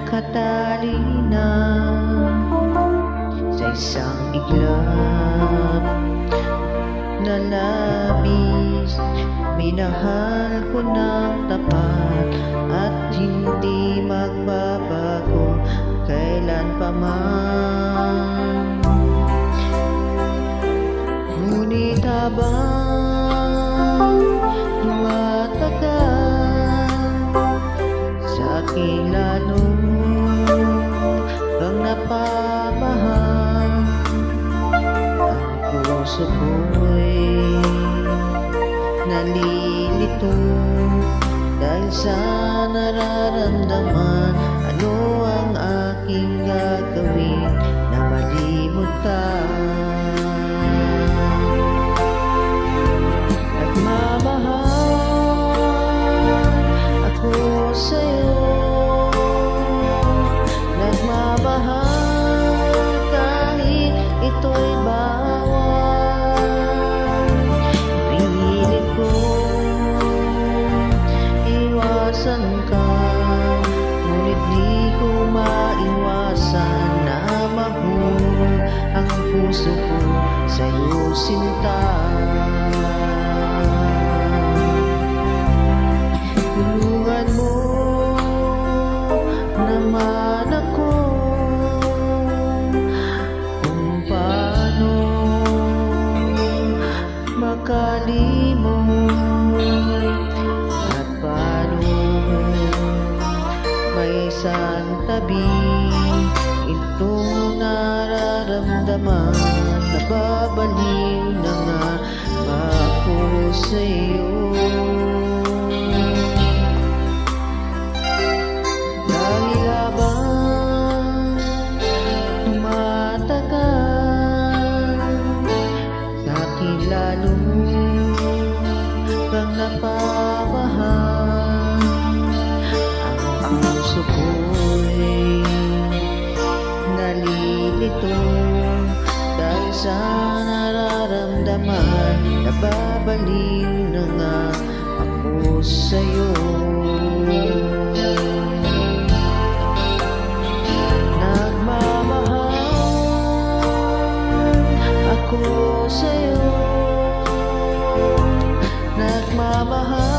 nakatali na sa isang iglap na labis. Minahal ko ng tapat at hindi magbabago kailan pa man. Ngunit habang tumatagal, sa aking lalong kang napamahal. Ang puso ko'y nalilito dahil sa nararamdaman. Ano ang aking gagawin na malimot ka? Nagmamahal ako sa'yo, nagmamahal kahit ito'y bawal. Pinilit ko iwasan ka, ngunit di ko maiwasan na mahulog ang puso ko sa'yo, sinta. Tulungan mo naman ako kung paano makalimot at paano maisantabi itong nararamdaman. Nababaliw na nga ako sa'yo. Dahil habang tumatagal, sa'kin lalong kang napamahal. Ang puso ko'y nalilito dahil sa nararamdaman. Nababaliw na nga ako sa'yo. Nagmamahal ako sa'yo, nagmamahal